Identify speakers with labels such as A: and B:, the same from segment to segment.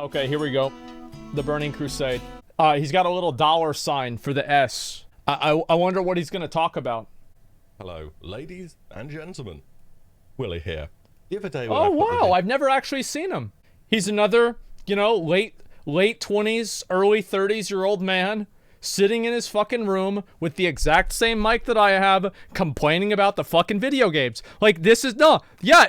A: Okay, here we go. The Burning Crusade. He's got a little dollar sign for the S. I wonder what he's going to talk about.
B: Hello, ladies and gentlemen. WillE here. The other day
A: Oh, wow. I've never actually seen him. He's another, you know, late 20s, early 30s-year-old man sitting in his fucking room with the exact same mic that I have, complaining about the fucking video games. Like, this is, no, yeah,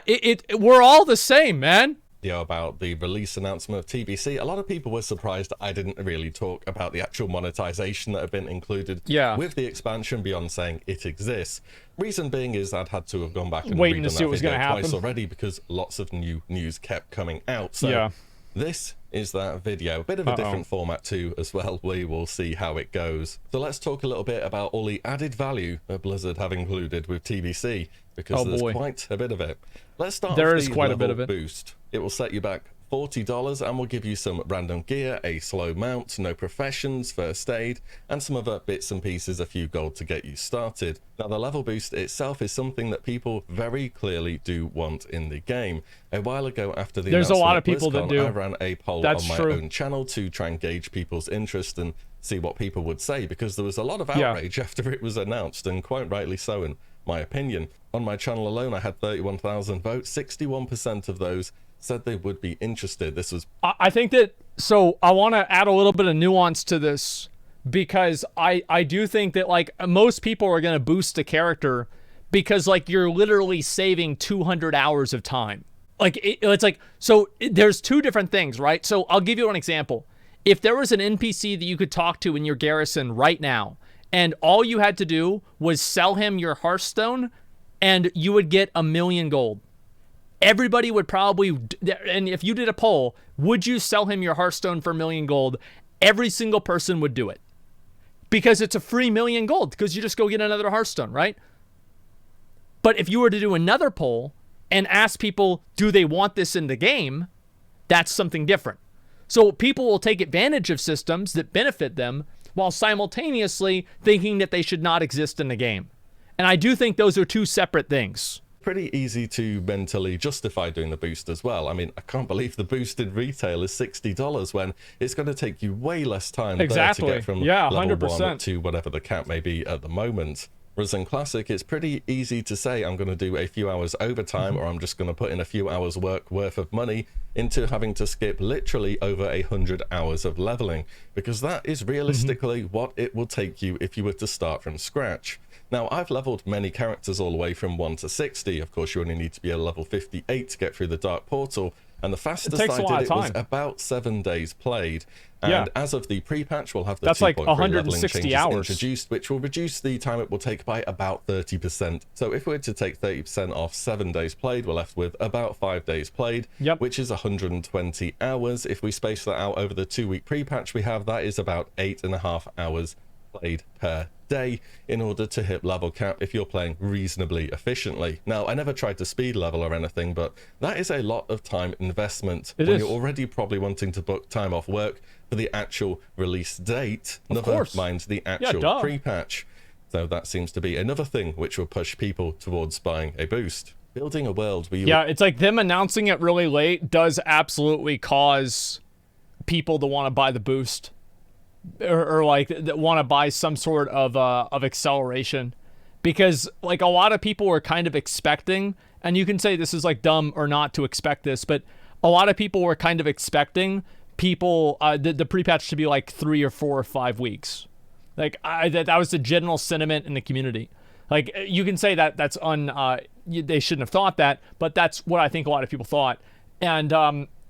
A: we're all the same, man.
B: About the release announcement of TBC, a lot of people were surprised I didn't really talk about the actual monetization that had been included with the expansion beyond saying it exists. Reason being is I'd had to have gone back and
A: waiting to see what was going to happen
B: twice already because lots of new news kept coming out. So this is that video, a bit of a different format too as well. We will see how it goes. So let's talk a little bit about all the added value that Blizzard have included with TBC, because there's quite a bit of it. Let's start with the level boost. It will set you back $40 and will give you some random gear, a slow mount, no professions, first aid, and some other bits and pieces, a few gold to get you started. Now the level boost itself is something that people very clearly do want in the game. A while ago after the announcement,
A: a lot of people that do.
B: I ran a poll on my own channel to try and gauge people's interest and see what people would say, because there was a lot of outrage after it was announced, and quite rightly so in my opinion. On my channel alone I had 31,000 votes. 61% of those said they would be interested. This was
A: I think that, so I want to add a little bit of nuance to this, because I do think that, like, most people are going to boost a character because, like, you're literally saving 200 hours of time. Like, it's like, so there's two different things, right? So I'll give you an example. If there was an NPC that you could talk to in your garrison right now, and all you had to do was sell him your Hearthstone, and you would get 1,000,000 gold. Everybody would probably, and if you did a poll, would you sell him your Hearthstone for 1,000,000 gold? Every single person would do it. Because it's a free 1,000,000 gold, because you just go get another Hearthstone, right? But if you were to do another poll and ask people, do they want this in the game? That's something different. So people will take advantage of systems that benefit them while simultaneously thinking that they should not exist in the game. And I do think those are two separate things.
B: Pretty easy to mentally justify doing the boost as well. I mean, I can't believe the boost in retail is $60 when it's going to take you way less time to get from level 1 to whatever the cap may be at the moment. Whereas in Classic, it's pretty easy to say I'm going to do a few hours overtime, or I'm just going to put in a few hours work worth of money into having to skip literally over 100 hours of leveling, because that is realistically what it will take you if you were to start from scratch. Now, I've leveled many characters all the way from 1 to 60. Of course, you only need to be a level 58 to get through the Dark Portal, and the fastest I did it was about 7 days played. And as of the pre-patch, we'll have the 2.3 leveling changes introduced, which will reduce the time it will take by about 30%. So if we were to take 30% off 7 days played, we're left with about 5 days played, which is 120 hours. If we space that out over the 2-week pre-patch we have, that is about 8.5 hours played per day in order to hit level cap if you're playing reasonably efficiently. Now, I never tried to speed level or anything, but that is a lot of time investment when you're already probably wanting to book time off work for the actual release date, never mind the actual pre-patch. So that seems to be another thing which will push people towards buying a boost. Building a world where you
A: it's like them announcing it really late does absolutely cause people to want to buy the boost, or like that want to buy some sort of acceleration, because like a lot of people were kind of expecting, and you can say this is like dumb or not to expect this, but a lot of people were kind of expecting people the pre-patch to be like 3 or 4 or 5 weeks. Like that was the general sentiment in the community. Like, you can say that that's they shouldn't have thought that, but that's what I think a lot of people thought. And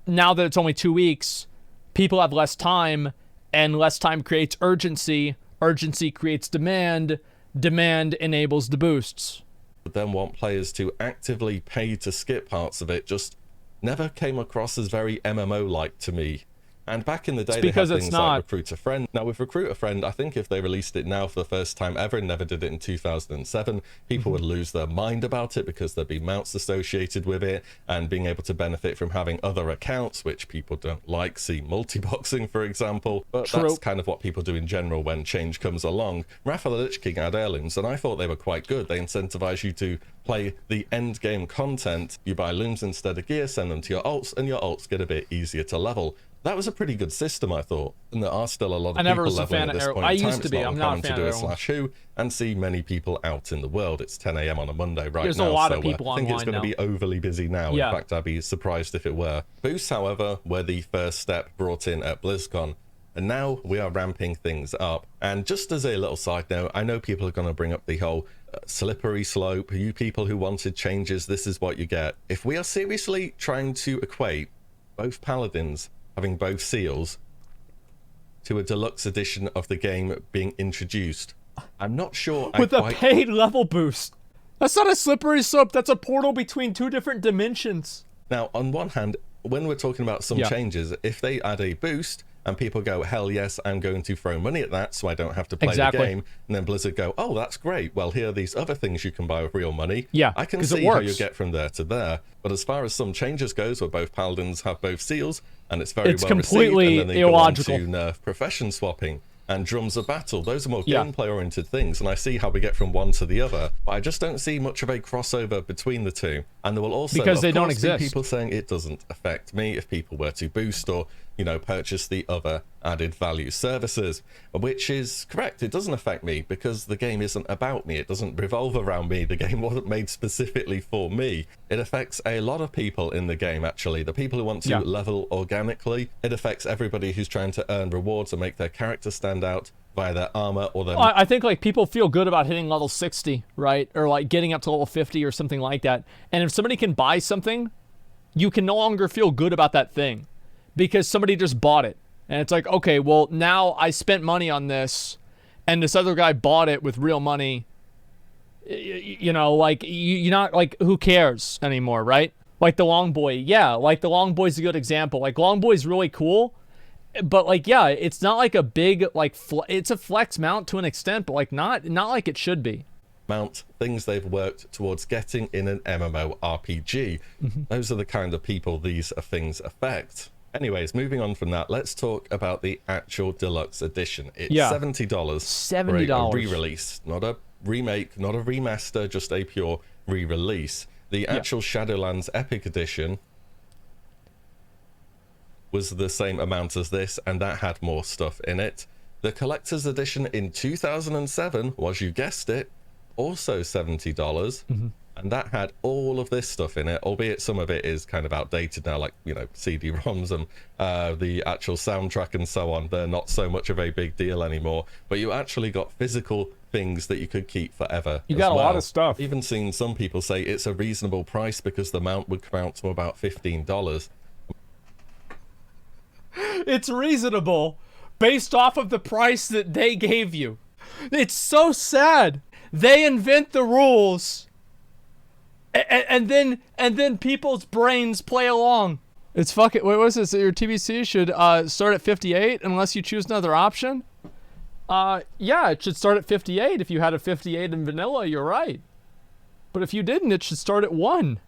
A: now that it's only 2 weeks, people have less time, and less time creates urgency. Urgency creates demand. Demand enables the boosts.
B: But then want players to actively pay to skip parts of it just never came across as very MMO-like to me. And back in the day, they had things like Recruit a Friend. Now, with Recruit a Friend, I think if they released it now for the first time ever and never did it in 2007, people would lose their mind about it, because there'd be mounts associated with it, and being able to benefit from having other accounts, which people don't like. See multi-boxing, for example. But that's kind of what people do in general when change comes along. Wrath of the Lich King had heirlooms, and I thought they were quite good. They incentivize you to play the end game content. You buy looms instead of gear, send them to your alts, and your alts get a bit easier to level. That was a pretty good system, I thought, and there are still a lot of people leveling at this point in time.
A: I used to be. I'm not a fan of
B: to do a /who and see many people out in the world. It's 10 a.m. on a Monday right now.
A: There's a lot of people online now.
B: I think it's going to be overly busy now. In fact, I'd be surprised if it were. Boosts, however, were the first step brought in at BlizzCon, and now we are ramping things up. And just as a little side note, I know people are going to bring up the whole slippery slope. You people who wanted changes, this is what you get. If we are seriously trying to equate both paladins having both seals to a deluxe edition of the game being introduced, I'm not sure
A: with a paid level boost. That's not a slippery slope, that's a portal between two different dimensions.
B: Now, on one hand, when we're talking about some changes, if they add a boost and people go, hell yes, I'm going to throw money at that so I don't have to play the game, and then Blizzard go, oh, that's great, well, here are these other things you can buy with real money. I can see how you get from there to there. But as far as some changes goes, where both paladins have both seals, and it's very well
A: completely
B: received, and then they
A: illogical.
B: go on to nerf profession swapping and drums of battle. Those are more gameplay oriented things, and I see how we get from one to the other, but I just don't see much of a crossover between the two. And there will also
A: because they don't exist.
B: Be people saying it doesn't affect me if people were to boost or, you know, purchase the other added value services, which is correct. It doesn't affect me because the game isn't about me. It doesn't revolve around me. The game wasn't made specifically for me. It affects a lot of people in the game, actually. The people who want to level organically. It affects everybody who's trying to earn rewards and make their character stand out via their armor or their...
A: I think like people feel good about hitting level 60, right? Or like getting up to level 50 or something like that. And if somebody can buy something, you can no longer feel good about that thing because somebody just bought it. And it's like, okay, well, now I spent money on this and this other guy bought it with real money. You know, like, you're not, like, who cares anymore, right? Like the Long Boy. Yeah, like the Long Boy's a good example. Like, Long Boy's really cool. But, like, yeah, it's not like a big, like, it's a flex mount to an extent, but, like, not like it should be.
B: Mount, things they've worked towards getting in an MMORPG. Those are the kind of people these things affect. Anyways, moving on from that, let's talk about the actual deluxe edition. It's $70.
A: $70
B: for a re-release, not a remake, not a remaster, just a pure re-release. The actual Shadowlands Epic Edition was the same amount as this, and that had more stuff in it. The Collector's Edition in 2007 was, you guessed it, also $70. And that had all of this stuff in it, albeit some of it is kind of outdated now, like, you know, CD-ROMs and the actual soundtrack and so on. They're not so much of a big deal anymore. But you actually got physical things that you could keep forever.
A: You got a lot of stuff.
B: Even seen some people say it's a reasonable price because the mount would come out to about $15.
A: It's reasonable based off of the price that they gave you. It's so sad. They invent the rules. And then people's brains play along. It's fucking... What was this? Your TBC should start at 58 unless you choose another option? Yeah, it should start at 58. If you had a 58 in vanilla, you're right. But if you didn't, it should start at 1.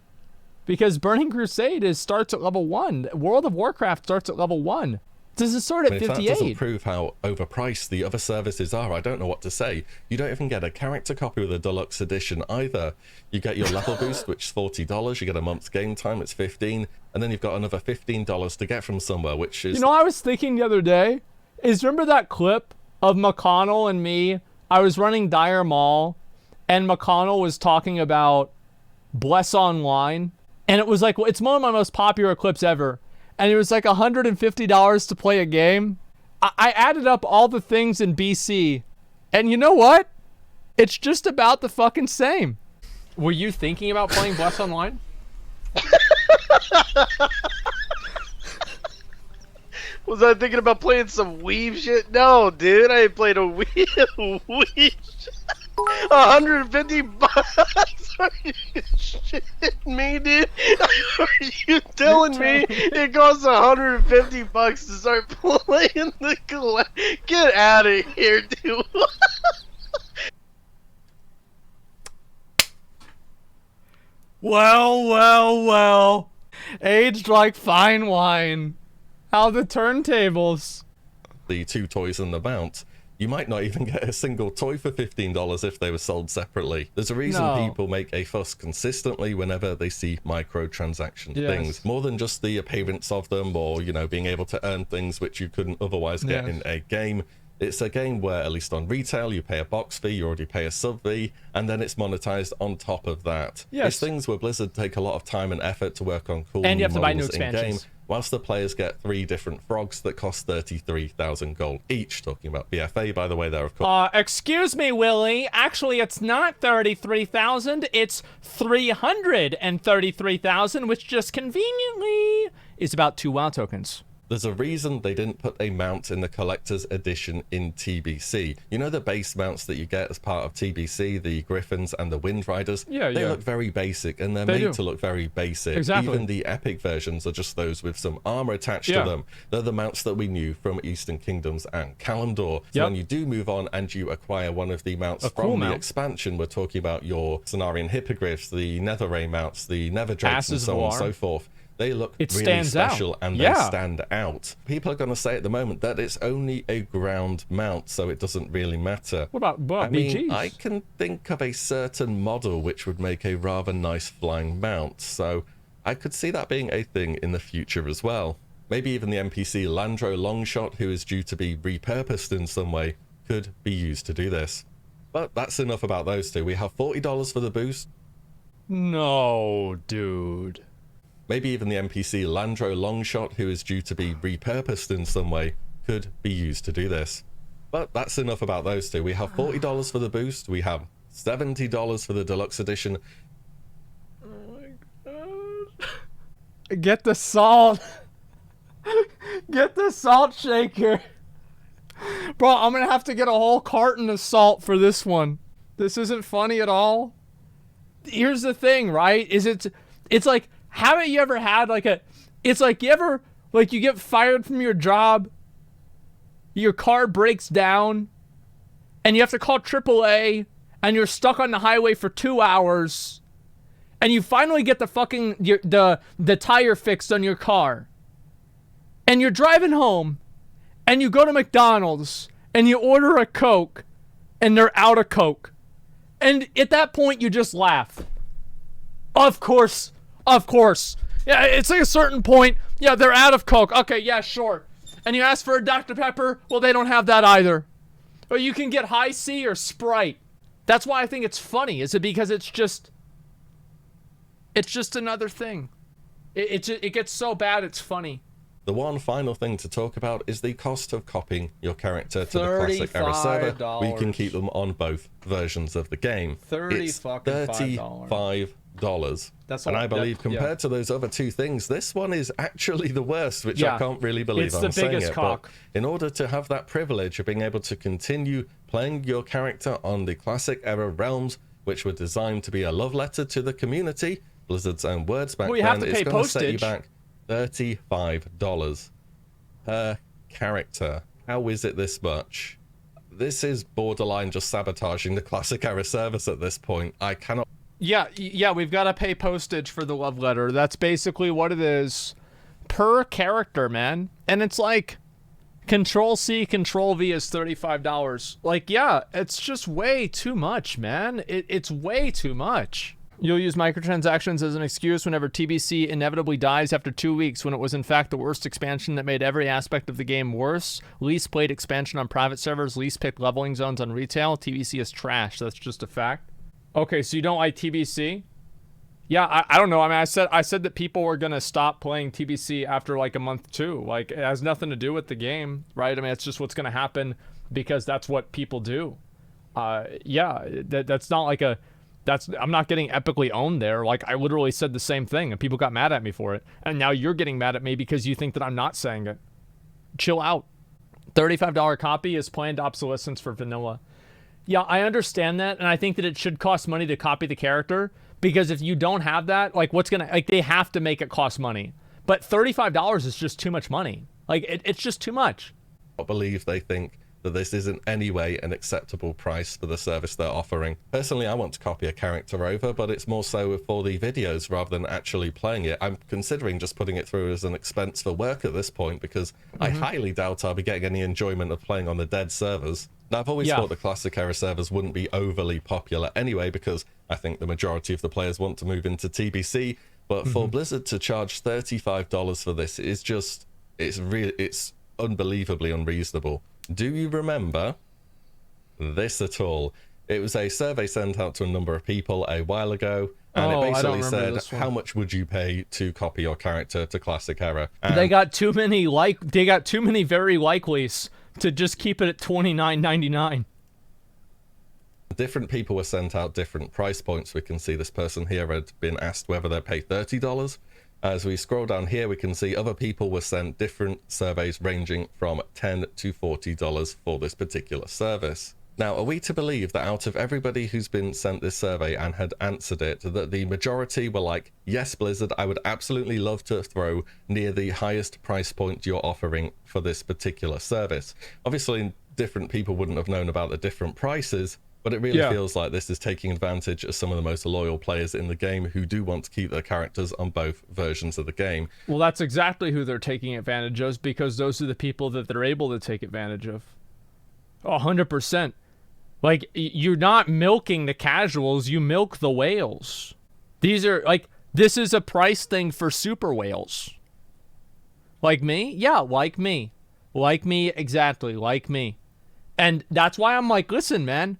A: Because Burning Crusade starts at level 1. World of Warcraft starts at level 1. Does it start at 58?
B: If that doesn't prove how overpriced the other services are, I don't know what to say. You don't even get a character copy with a deluxe edition either. You get your level boost, which is $40. You get a month's game time, it's $15. And then you've got another $15 to get from somewhere, which is...
A: You know, I was thinking the other day, remember that clip of McConnell and me? I was running Dire Mall, and McConnell was talking about Bless Online. And it was like, well, it's one of my most popular clips ever. And it was like $150 to play a game. I added up all the things in BC. And you know what? It's just about the fucking same. Were you thinking about playing Bless Online?
C: Was I thinking about playing some Weave shit? No, dude. I ain't played a Weave shit. 150 bucks? Are you shitting me, dude? Are you telling me it costs 150 bucks to start playing the Get out of here, dude.
A: Well. Aged like fine wine. How the turntables.
B: The two toys and the mount. You might not even get a single toy for $15 if they were sold separately. There's a reason people make a fuss consistently whenever they see microtransaction things, more than just the appearance of them or, you know, being able to earn things which you couldn't otherwise get in a game. It's a game where, at least on retail, you pay a box fee, you already pay a sub fee, and then it's monetized on top of that. It's things where Blizzard take a lot of time and effort to work on cool
A: and you have to buy new
B: models
A: expansions.
B: in-game, whilst the players get 3 different frogs that cost 33,000 gold each. Talking about BFA, by the way, there, of course.
A: Excuse me, WillE. Actually, it's not 33,000. It's 333,000, which just conveniently is about 2 WoW tokens.
B: There's a reason they didn't put a mount in the collector's edition in TBC. You know the base mounts that you get as part of TBC, the Griffins and the Wind Riders? They look very basic, and they're made to look very basic. Even the epic versions are just those with some armor attached to them. They're the mounts that we knew from Eastern Kingdoms and Kalimdor. So when you do move on and you acquire one of the mounts from the expansion, we're talking about your Cenarian Hippogriffs, the Netherray mounts, the Nether Drakes, and so on and so forth. They look really special and they stand out. People are going to say at the moment that it's only a ground mount, so it doesn't really matter.
A: What about
B: I mean, I can think of a certain model which would make a rather nice flying mount, so I could see that being a thing in the future as well. Maybe even the NPC Landro Longshot, who is due to be repurposed in some way, could be used to do this. But that's enough about those two. We have $40 for the boost.
A: No, dude.
B: Maybe even the NPC Landro Longshot, who is due to be repurposed in some way, could be used to do this. But that's enough about those two. We have $40 for the boost. We have $70 for the deluxe edition.
A: Oh my god. Get the salt. Get the salt shaker. Bro, I'm gonna have to get a whole carton of salt for this one. This isn't funny at all. Here's the thing, right? It's like, haven't you ever had like it's like you ever, like you get fired from your job, your car breaks down, and you have to call AAA, and you're stuck on the highway for 2 hours, and you finally get the fucking, the tire fixed on your car, and you're driving home, and you go to McDonald's, and you order a Coke, and they're out of Coke. And at that point, you just laugh. Of course. Yeah, it's like a certain point. Yeah, they're out of Coke. Okay, yeah, sure. And you ask for a Dr. Pepper. Well, they don't have that either. Or you can get High C or Sprite. That's why I think it's funny. Is it because it's just another thing? It gets so bad, it's funny.
B: The one final thing to talk about is the cost of copying your character to the Classic Era server. We can keep them on both versions of the game. It's $35. And I believe compared to those other two things, this one is actually the worst, which I can't really believe I'm saying it. But in order to have that privilege of being able to continue playing your character on the Classic Era realms, which were designed to be a love letter to the community, Blizzard's own words back then, it's going to set you back $35 per character. How is it this much? This is borderline just sabotaging the Classic Era service at this point. I cannot...
A: Yeah, we've got to pay postage for the love letter. That's basically what it is. Per character, man. And it's like, Control-C, Control-V is $35. Like, yeah, it's just way too much, man. It's way too much. You'll use microtransactions as an excuse whenever TBC inevitably dies after 2 weeks, when it was in fact the worst expansion that made every aspect of the game worse. Least played expansion on private servers, least picked leveling zones on retail. TBC is trash. That's just a fact. Okay, so you don't like TBC? Yeah, I don't know. I mean, I said that people were gonna stop playing TBC after like a month too. Like, it has nothing to do with the game, right? I mean, it's just what's gonna happen because that's what people do. Yeah, that's not like a... I'm not getting epically owned there. Like, I literally said the same thing and people got mad at me for it. And now you're getting mad at me because you think that I'm not saying it. Chill out. $35 copy is planned obsolescence for vanilla. Yeah, I understand that, and I think that it should cost money to copy the character, because if you don't have that, like, they have to make it cost money. But $35 is just too much money. Like, it's just too much.
B: I believe they think that this is in any way an acceptable price for the service they're offering. Personally, I want to copy a character over, but it's more so for the videos rather than actually playing it. I'm considering just putting it through as an expense for work at this point, because I highly doubt I'll be getting any enjoyment of playing on the dead servers. Now, I've always thought the Classic era servers wouldn't be overly popular anyway, because I think the majority of the players want to move into TBC, but for Blizzard to charge $35 for this is just, it's unbelievably unreasonable. Do you remember this at all? It was a survey sent out to a number of people a while ago, and it basically said, how much would you pay to copy your character to Classic era? And
A: they got too many very likelies to just keep it at $29.99.
B: Different people were sent out different price points. We can see this person here had been asked whether they pay $30. As we scroll down here, we can see other people were sent different surveys ranging from $10 to $40 for this particular service. Now, are we to believe that out of everybody who's been sent this survey and had answered it, that the majority were like, yes, Blizzard, I would absolutely love to throw near the highest price point you're offering for this particular service? Obviously, different people wouldn't have known about the different prices, but it really feels like this is taking advantage of some of the most loyal players in the game who do want to keep their characters on both versions of the game.
A: Well, that's exactly who they're taking advantage of, because those are the people that they're able to take advantage of. 100%. Like, you're not milking the casuals, you milk the whales. These are, like, this is a price thing for super whales. Like me? Yeah, like me. Like me, exactly, like me. And that's why I'm like, listen, man,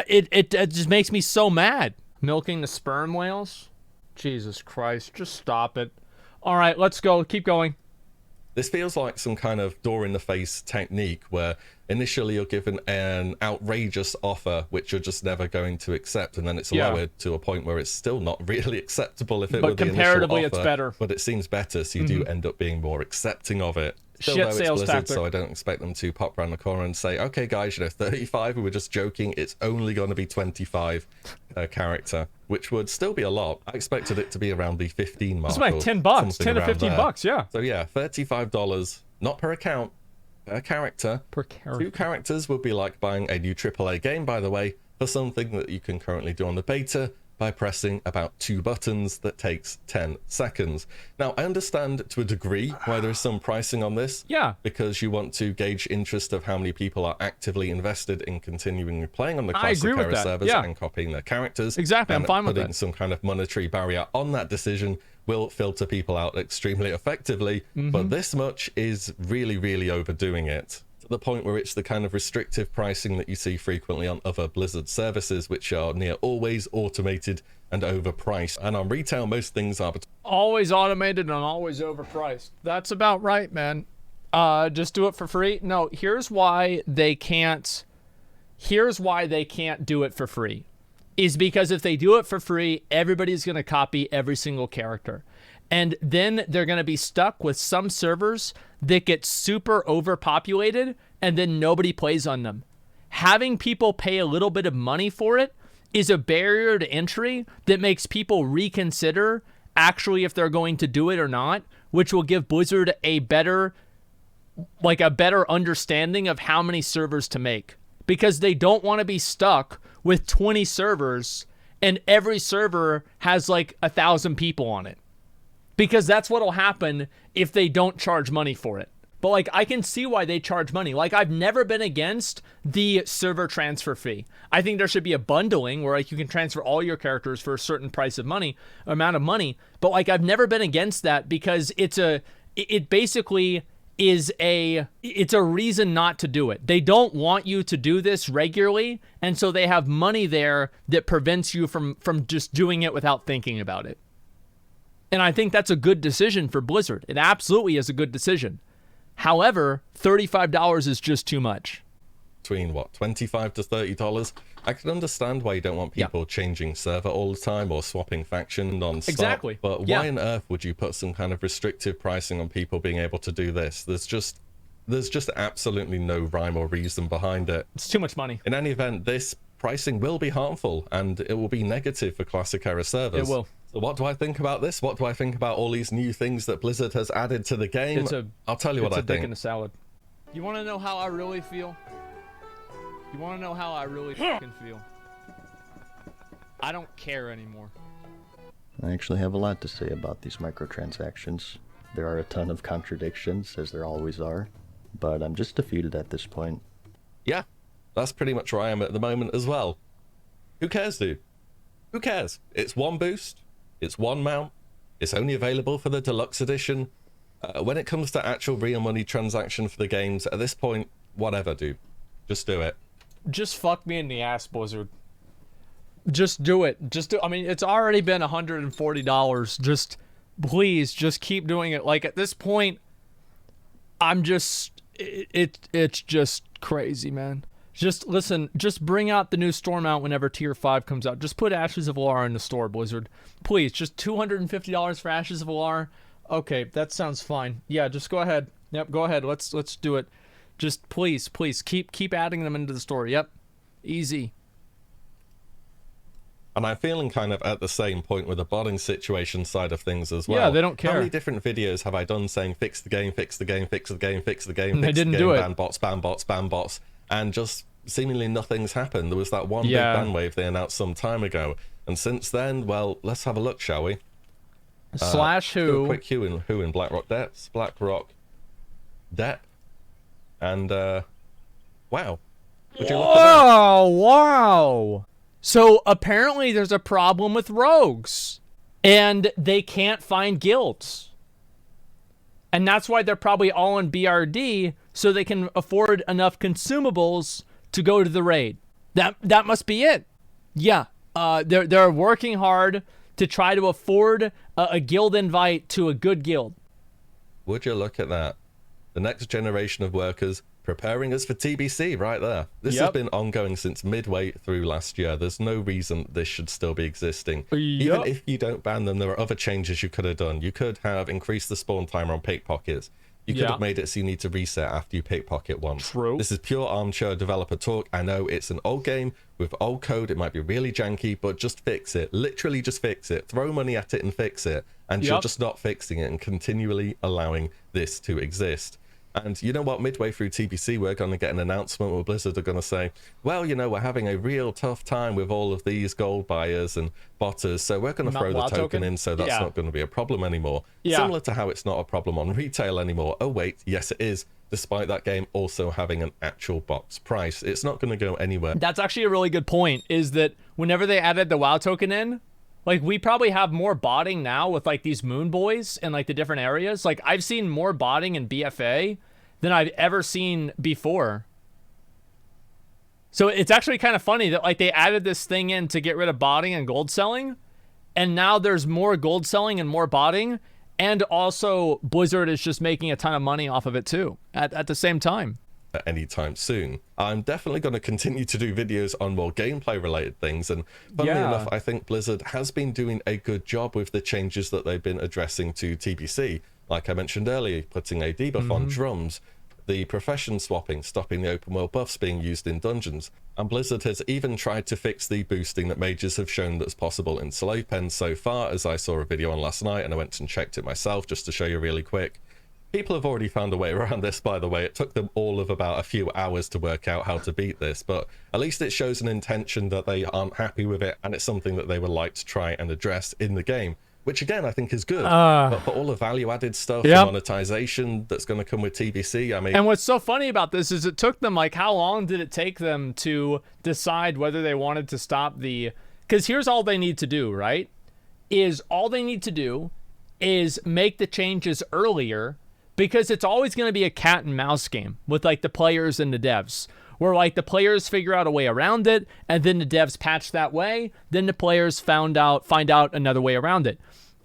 A: it just makes me so mad. Milking the sperm whales? Jesus Christ, just stop it. All right, let's go. Keep going.
B: This feels like some kind of door-in-the-face technique where initially you're given an outrageous offer which you're just never going to accept, and then it's lowered to a point where it's still not really acceptable if it were the initial offer. But comparatively, it's better. But it seems better, so you do end up being more accepting of it. Still,
A: shit
B: though,
A: sales
B: it's Blizzard,
A: tactic.
B: so I don't expect them to pop around the corner and say, okay, guys, 35, we were just joking. It's only going to be 25 per character, which would still be a lot. I expected it to be around the 15 mark.
A: It's like $10, 10 to 15 bucks, yeah.
B: So yeah, $35, not per account, per character.
A: Per character.
B: 2 characters would be like buying a new AAA game, by the way, for something that you can currently do on the beta by pressing about 2 buttons that takes 10 seconds. Now, I understand to a degree why there is some pricing on this.
A: Yeah.
B: Because you want to gauge interest of how many people are actively invested in continuing playing on the Classic era servers and copying their characters.
A: Exactly, I'm fine with that.
B: Putting some kind of monetary barrier on that decision will filter people out extremely effectively. But this much is really, really overdoing it. The point where it's the kind of restrictive pricing that you see frequently on other Blizzard services, which are near always automated and overpriced. And on retail, most things are
A: always automated and always overpriced. That's about right, man. Just do it for free. No, here's why they can't do it for free. Is because if they do it for free, everybody's going to copy every single character. And then they're going to be stuck with some servers that get super overpopulated and then nobody plays on them. Having people pay a little bit of money for it is a barrier to entry that makes people reconsider actually if they're going to do it or not, which will give Blizzard a better understanding of how many servers to make, because they don't want to be stuck with 20 servers and every server has like 1,000 people on it. Because that's what'll happen if they don't charge money for it. But like, I can see why they charge money. Like, I've never been against the server transfer fee. I think there should be a bundling where like you can transfer all your characters for a certain price of money, amount of money. But like, I've never been against that because it basically is a reason not to do it. They don't want you to do this regularly, and so they have money there that prevents you from just doing it without thinking about it. And I think that's a good decision for Blizzard. It absolutely is a good decision. However, $35 is just too much.
B: Between what, $25 to $30? I can understand why you don't want people changing server all the time or swapping faction non-stop. Exactly. But why on earth would you put some kind of restrictive pricing on people being able to do this? There's just absolutely no rhyme or reason behind it.
A: It's too much money.
B: In any event, this pricing will be harmful and it will be negative for Classic era servers.
A: It will.
B: So what do I think about this? What do I think about all these new things that Blizzard has added to the game? I'll tell you what I think.
A: It's a dick in a salad. You want to know how I really feel? You want to know how I really fucking feel? I don't care anymore.
D: I actually have a lot to say about these microtransactions. There are a ton of contradictions, as there always are, but I'm just defeated at this point.
B: Yeah, that's pretty much where I am at the moment as well. Who cares, dude? Who cares? It's one boost, it's one mount, it's only available for the Deluxe edition. When it comes to actual real money transaction for the games, at this point, whatever, dude. Just do it.
A: Just fuck me in the ass, Blizzard. Just do it. I mean, it's already been $140. Just, please, just keep doing it. Like, at this point, I'm just, it's just crazy, man. Just, listen, just bring out the new store mount whenever Tier 5 comes out. Just put Ashes of Alar in the store, Blizzard. Please, just $250 for Ashes of Alar. Okay, that sounds fine. Yeah, just go ahead. Yep, go ahead. Let's do it. Just please keep adding them into the store. Yep. Easy.
B: And I'm feeling kind of at the same point with the botting situation side of things as well.
A: Yeah, they don't care.
B: How many different videos have I done saying fix the game, fix the game, fix the game, fix the game,
A: they didn't do it.
B: Ban bots, ban bots, ban bots, and just seemingly nothing's happened. There was that one big ban wave they announced some time ago, and since then, well, let's have a look, shall we?
A: Slash who?
B: Do a quick who in BlackRock Depths, BlackRock Dep, and wow.
A: Oh, wow. So apparently there's a problem with rogues, and they can't find guilds. And that's why they're probably all in BRD, so they can afford enough consumables to go to the raid. That must be it. Yeah, they're working hard to try to afford a guild invite to a good guild.
B: Would you look at that? The next generation of workers preparing us for TBC right there. This has been ongoing since midway through last year. There's no reason this should still be existing. Even if you don't ban them, there are other changes you could have done. You could have increased the spawn timer on pickpockets. You could have made it so you need to reset after you pickpocket once.
A: True.
B: This is pure armchair developer talk. I know it's an old game with old code. It might be really janky, but just fix it. Literally just fix it. Throw money at it and fix it. And you're just not fixing it and continually allowing this to exist. And you know what? Midway through TBC, we're going to get an announcement where Blizzard are going to say, well, you know, we're having a real tough time with all of these gold buyers and botters, so we're going to throw the token in, so that's not going to be a problem anymore. Similar to how it's not a problem on retail anymore. Oh, wait, yes, it is. Despite that game also having an actual box price. It's not going to go anywhere.
A: That's actually a really good point, is that whenever they added the WoW token in, like, we probably have more botting now with, like, these moon boys and, like, the different areas. Like, I've seen more botting in BFA than I've ever seen before. So it's actually kind of funny that, like, they added this thing in to get rid of botting and gold selling, and now there's more gold selling and more botting, and also Blizzard is just making a ton of money off of it, too, at the same time.
B: Anytime soon. I'm definitely going to continue to do videos on more gameplay related things, and funnily enough, I think Blizzard has been doing a good job with the changes that they've been addressing to TBC. Like I mentioned earlier, putting a debuff on drums, the profession swapping, stopping the open world buffs being used in dungeons, and Blizzard has even tried to fix the boosting that mages have shown that's possible in slave pens so far, as I saw a video on last night and I went and checked it myself just to show you really quick. People have already found a way around this, by the way. It took them all of about a few hours to work out how to beat this, but at least it shows an intention that they aren't happy with it, and it's something that they would like to try and address in the game, which again I think is good. But for all the value-added stuff, the monetization that's going to come with TBC, I mean...
A: And what's so funny about this is it took them, like, how long did it take them to decide whether they wanted to stop the... Because here's all they need to do, right? All they need to do is make the changes earlier, because it's always going to be a cat and mouse game with, like, the players and the devs, where, like, the players figure out a way around it, and then the devs patch that way, then the players find out another way around it.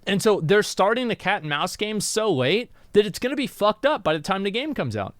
A: And so they're starting the cat and mouse game so late that it's going to be fucked up by the time the game comes out.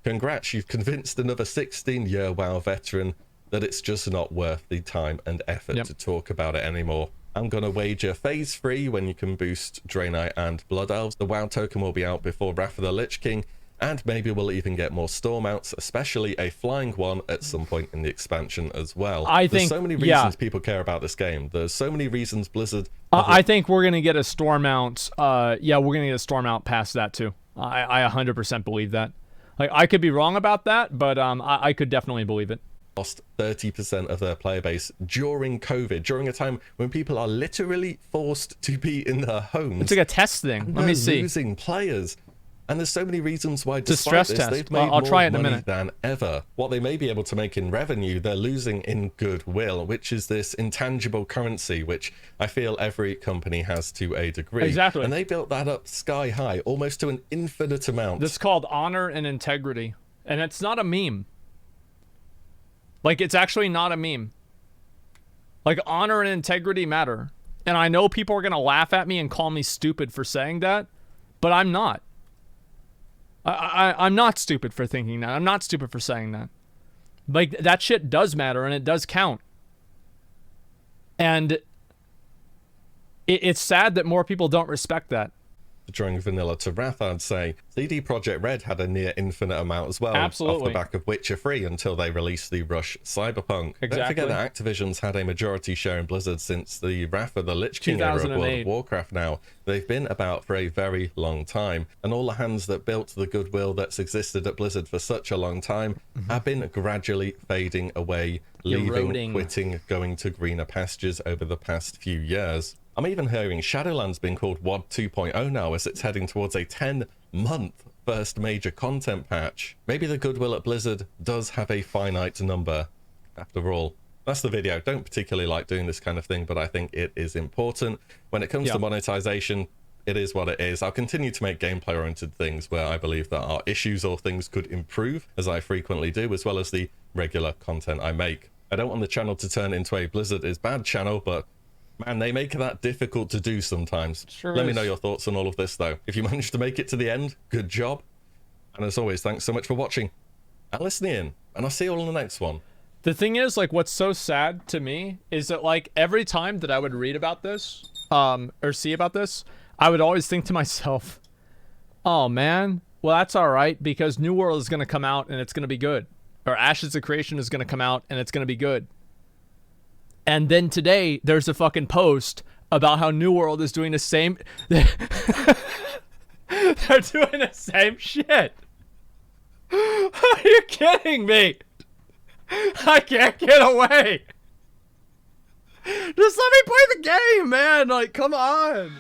B: Congrats, you've convinced another 16-year WoW veteran that it's just not worth the time and effort to talk about it anymore. I'm going to wager Phase 3, when you can boost Draenei and Blood Elves, the WoW token will be out before Wrath of the Lich King, And maybe we'll even get more store mounts, especially a flying one at some point in the expansion as well. There's so many reasons people care about this game. There's so many reasons Blizzard...
A: I think we're going to get a store mount. Yeah, we're going to get a store mount past that too. I 100% believe that. Like, I could be wrong about that, but I could definitely believe it.
B: Lost 30% of their player base during COVID, during a time when people are literally forced to be in their homes.
A: It's like a test thing. Let me see.
B: Losing players. And there's so many reasons why,
A: despite this, they've made more money
B: than ever. What they may be able to make in revenue, they're losing in goodwill, which is this intangible currency, which I feel every company has to a degree.
A: Exactly.
B: And they built that up sky high, almost to an infinite amount.
A: This is called honor and integrity. And it's not a meme. Like, it's actually not a meme. Like, honor and integrity matter. And I know people are going to laugh at me and call me stupid for saying that, but I'm not. I'm not stupid for thinking that. I'm not stupid for saying that. Like, that shit does matter, and it does count. And it's sad that more people don't respect that.
B: During vanilla to Wrath, I'd say CD Projekt Red had a near infinite amount as well.
A: Absolutely.
B: Off the back of Witcher 3 until they released the Rush Cyberpunk.
A: Exactly.
B: Don't forget that Activision's had a majority share in Blizzard since the Wrath of the Lich King era of World of Warcraft now. They've been about for a very long time, and all the hands that built the goodwill that's existed at Blizzard for such a long time have been gradually fading away, leaving, quitting, going to greener pastures over the past few years. I'm even hearing Shadowlands being called WoD 2.0 now as it's heading towards a 10-month first major content patch. Maybe the goodwill at Blizzard does have a finite number. After all, that's the video. Don't particularly like doing this kind of thing, but I think it is important. When it comes to monetization, it is what it is. I'll continue to make gameplay-oriented things where I believe there are issues or things could improve, as I frequently do, as well as the regular content I make. I don't want the channel to turn into a Blizzard is bad channel, but man, they make that difficult to do sometimes. Let me know your thoughts on all of this, though. If you managed to make it to the end, good job. And as always, thanks so much for watching and listening in. And I'll see you all in the next one.
A: The thing is, like, what's so sad to me is that, like, every time that I would read about this, or see about this, I would always think to myself, oh, man, well, that's all right, because New World is going to come out and it's going to be good. Or Ashes of Creation is going to come out and it's going to be good. And then today, there's a fucking post about how New World is doing the same... They're doing the same shit. Are you kidding me? I can't get away. Just let me play the game, man. Like, come on.